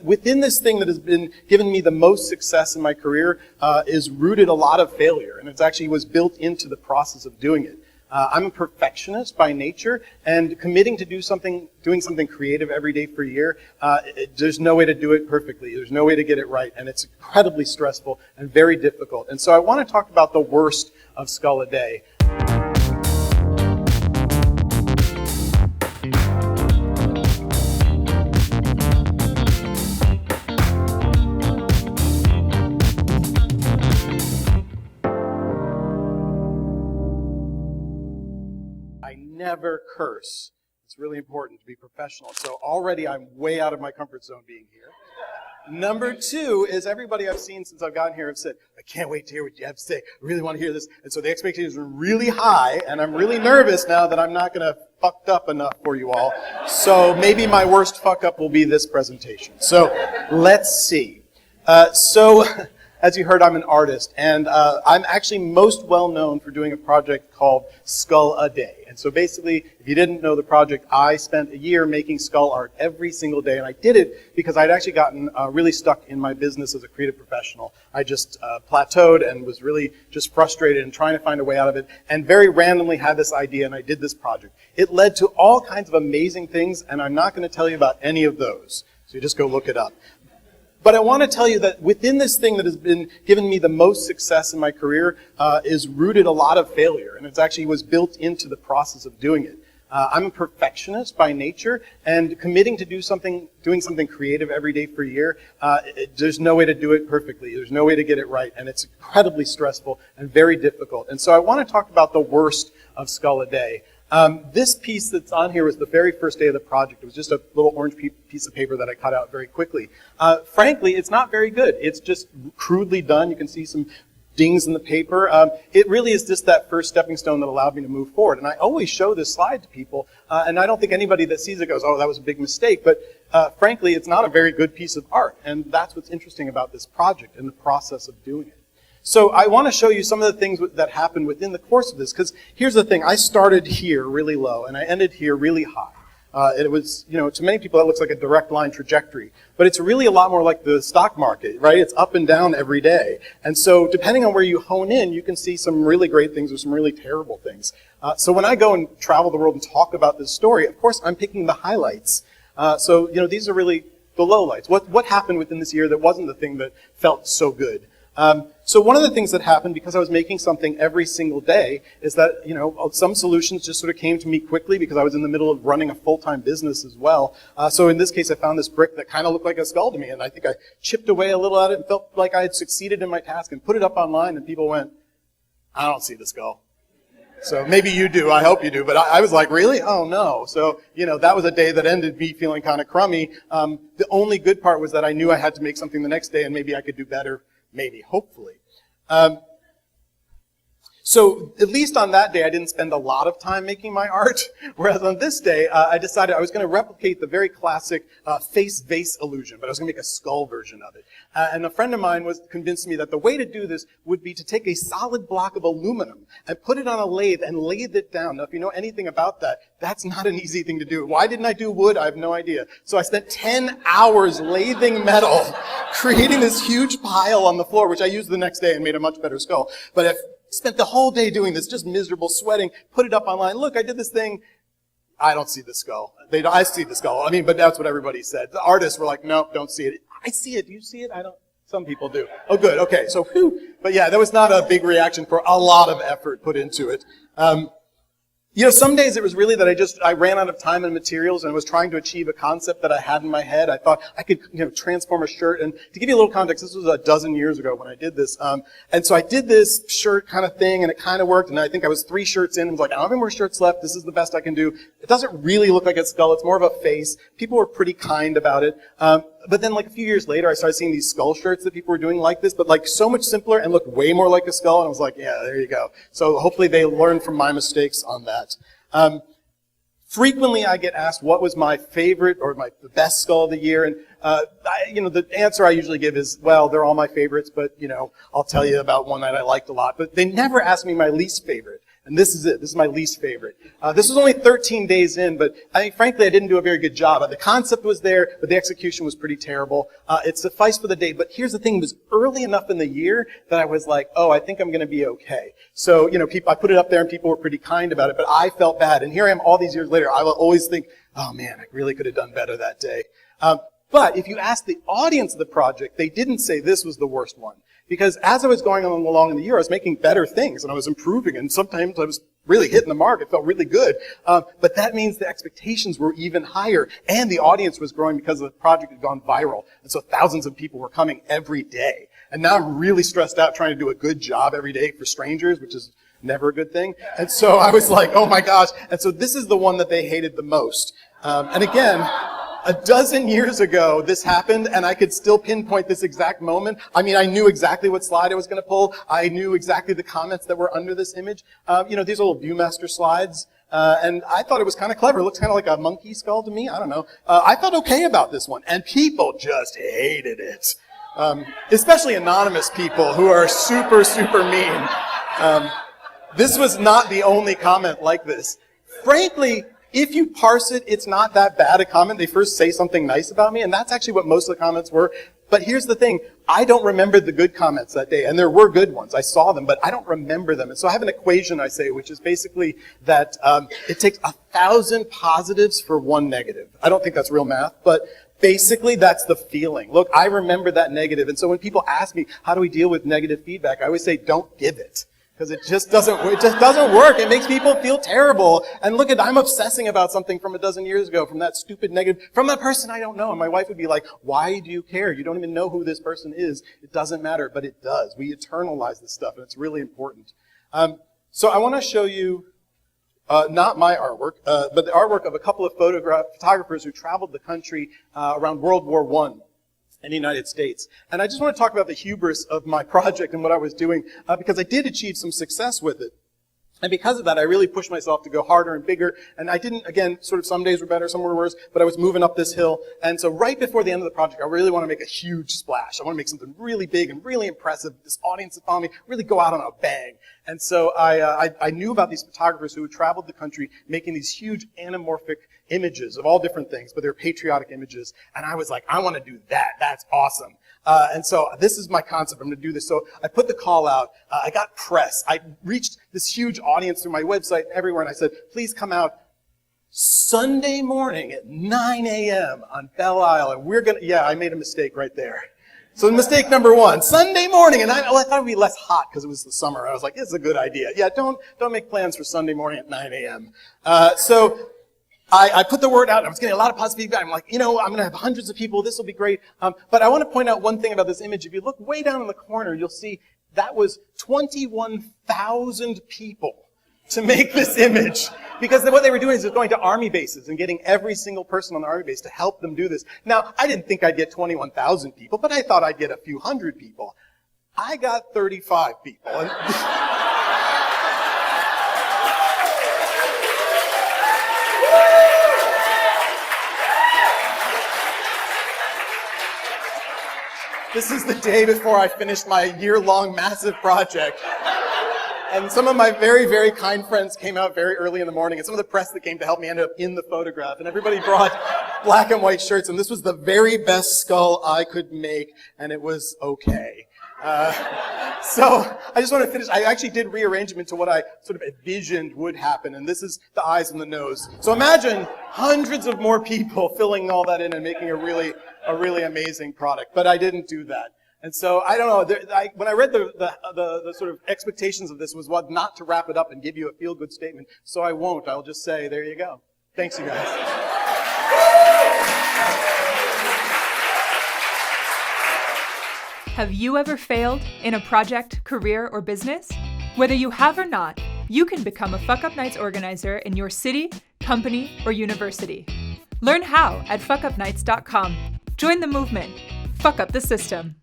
Within this thing that has been given me the most success in my career is rooted a lot of failure, and it actually was built into the process of doing it. I'm a perfectionist by nature, and committing to doing something creative every day for a year, there's no way to do it perfectly. There's no way to get it right, and it's incredibly stressful and very difficult. And so I want to talk about the worst of Skull a Day. Never curse. It's really important to be professional. So already I'm way out of my comfort zone being here. Number two is everybody I've seen since I've gotten here have said, I can't wait to hear what you have to say. I really want to hear this. And so the expectations are really high, and I'm really nervous now that I'm not going to fucked up enough for you all. So maybe my worst fuck up will be this presentation. So let's see. As you heard, I'm an artist, and I'm actually most well known for doing a project called Skull a Day. And so basically, if you didn't know the project, I spent a year making skull art every single day, and I did it because I'd actually gotten really stuck in my business as a creative professional. I just plateaued and was really just frustrated and trying to find a way out of it, and very randomly had this idea, and I did this project. It led to all kinds of amazing things, and I'm not going to tell you about any of those, so you just go look it up. But I want to tell you that within this thing that has been given me the most success in my career is rooted a lot of failure, and it actually was built into the process of doing it. I'm a perfectionist by nature, and committing to doing something creative every day for a year, there's no way to do it perfectly. There's no way to get it right, and it's incredibly stressful and very difficult. And so I want to talk about the worst of Skull a Day. This piece that's on here was the very first day of the project. It was just a little orange piece of paper that I cut out very quickly. Frankly, it's not very good. It's just crudely done. You can see some dings in the paper. It really is just that first stepping stone that allowed me to move forward. And I always show this slide to people, and I don't think anybody that sees it goes, oh, that was a big mistake. But frankly, it's not a very good piece of art. And that's what's interesting about this project and the process of doing it. So I want to show you some of the things that happened within the course of this, because here's the thing. I started here really low, and I ended here really high. It was, to many people that looks like a direct line trajectory, but it's really a lot more like the stock market, right? It's up and down every day. And so depending on where you hone in, you can see some really great things or some really terrible things. So when I go and travel the world and talk about this story, of course, I'm picking the highlights. These are really the lowlights. What happened within this year that wasn't the thing that felt so good? So one of the things that happened, because I was making something every single day, is that, some solutions just sort of came to me quickly because I was in the middle of running a full-time business as well. So in this case, I found this brick that kind of looked like a skull to me, and I think I chipped away a little at it and felt like I had succeeded in my task and put it up online, and people went, I don't see the skull. So maybe you do, I hope you do, but I was like, really? Oh no. So, that was a day that ended me feeling kind of crummy. The only good part was that I knew I had to make something the next day, and maybe I could do better. Maybe, hopefully. So at least on that day, I didn't spend a lot of time making my art, whereas on this day, I decided I was going to replicate the very classic face vase illusion, but I was going to make a skull version of it. And a friend of mine was convinced me that the way to do this would be to take a solid block of aluminum and put it on a lathe and lathe it down. Now, if you know anything about that, that's not an easy thing to do. Why didn't I do wood? I have no idea. So I spent 10 hours lathing metal, creating this huge pile on the floor, which I used the next day and made a much better skull. But if spent the whole day doing this, just miserable, sweating, put it up online. Look, I did this thing. I don't see the skull. I see the skull. But that's what everybody said. The artists were like, nope, don't see it. I see it. Do you see it? I don't. Some people do. Oh, good. Okay. So, whew. But yeah, that was not a big reaction for a lot of effort put into it. Some days it was really that I ran out of time and materials and was trying to achieve a concept that I had in my head. I thought I could, transform a shirt. And to give you a little context, this was a dozen years ago when I did this. And so I did this shirt kind of thing, and it kind of worked. And I think I was 3 shirts in and was like, I don't have any more shirts left. This is the best I can do. It doesn't really look like a skull. It's more of a face. People were pretty kind about it. But then like a few years later, I started seeing these skull shirts that people were doing like this, but like so much simpler and looked way more like a skull. And I was like, yeah, there you go. So hopefully they learned from my mistakes on that. Frequently I get asked what was my favorite or the best skull of the year. And, the answer I usually give is, well, they're all my favorites, but, I'll tell you about one that I liked a lot. But they never ask me my least favorite. And this is it. This is my least favorite. This was only 13 days in, but frankly, I didn't do a very good job. The concept was there, but the execution was pretty terrible. It sufficed for the day. But here's the thing. It was early enough in the year that I was like, oh, I think I'm going to be okay. So, I put it up there and people were pretty kind about it, but I felt bad. And here I am all these years later. I will always think, oh man, I really could have done better that day. But if you ask the audience of the project, they didn't say this was the worst one. Because as I was going along in the year, I was making better things and I was improving, and sometimes I was really hitting the mark. It felt really good. But that means the expectations were even higher, and the audience was growing because the project had gone viral. And so thousands of people were coming every day. And now I'm really stressed out trying to do a good job every day for strangers, which is never a good thing. And so I was like, oh my gosh. And so this is the one that they hated the most. And again, a dozen years ago, this happened, and I could still pinpoint this exact moment. I mean, I knew exactly what slide I was going to pull. I knew exactly the comments that were under this image. These are little Viewmaster slides, and I thought it was kind of clever. It looks kind of like a monkey skull to me. I don't know. I felt okay about this one, and people just hated it. Especially anonymous people who are super, super mean. This was not the only comment like this. Frankly, if you parse it, it's not that bad a comment. They first say something nice about me, and that's actually what most of the comments were. But here's the thing. I don't remember the good comments that day, and there were good ones. I saw them, but I don't remember them. And so I have an equation, I say, which is basically that it takes 1,000 positives for 1 negative. I don't think that's real math, but basically that's the feeling. Look, I remember that negative, and so when people ask me, how do we deal with negative feedback, I always say, don't give it. Because it just doesn't work. It makes people feel terrible. And look I'm obsessing about something from a dozen years ago, from that stupid negative, from that person I don't know. And my wife would be like, why do you care? You don't even know who this person is. It doesn't matter, but it does. We internalize this stuff, and it's really important. So I want to show you, not my artwork, but the artwork of a couple of photographers who traveled the country around World War I. In the United States. And I just want to talk about the hubris of my project and what I was doing, because I did achieve some success with it. And because of that, I really pushed myself to go harder and bigger. And I didn't, again, sort of some days were better, some were worse, but I was moving up this hill. And so right before the end of the project, I really want to make a huge splash. I want to make something really big and really impressive. This audience that followed me, really go out on a bang. And so I knew about these photographers who had traveled the country making these huge anamorphic images of all different things, but they're patriotic images. And I was like, I want to do that. That's awesome. And so this is my concept. I'm going to do this. So I put the call out. I got press. I reached this huge audience through my website and everywhere, and I said, please come out Sunday morning at 9 a.m. on Belle Isle. And I made a mistake right there. So mistake number 1, Sunday morning, and I thought it would be less hot because it was the summer. I was like, this is a good idea. Yeah, don't make plans for Sunday morning at 9 a.m. So I put the word out, and I was getting a lot of positive feedback. I'm like, I'm going to have hundreds of people. This will be great. But I want to point out one thing about this image. If you look way down in the corner, you'll see that was 21,000 people to make this image. Because what they were doing is just going to army bases and getting every single person on the army base to help them do this. Now, I didn't think I'd get 21,000 people, but I thought I'd get a few hundred people. I got 35 people. And this is the day before I finished my year-long massive project. And some of my very, very kind friends came out very early in the morning, and some of the press that came to help me ended up in the photograph. And everybody brought black and white shirts, and this was the very best skull I could make, and it was okay. So I just want to finish. I actually did rearrange them into what I sort of envisioned would happen, and this is the eyes and the nose. So imagine hundreds of more people filling all that in and making a really amazing product. But I didn't do that. And so, I don't know, when I read the sort of expectations of this was what not to wrap it up and give you a feel-good statement. So I won't. I'll just say, there you go. Thanks, you guys. Have you ever failed in a project, career, or business? Whether you have or not, you can become a Fuckup Nights organizer in your city, company, or university. Learn how at fuckupnights.com. Join the movement. Fuck up the system.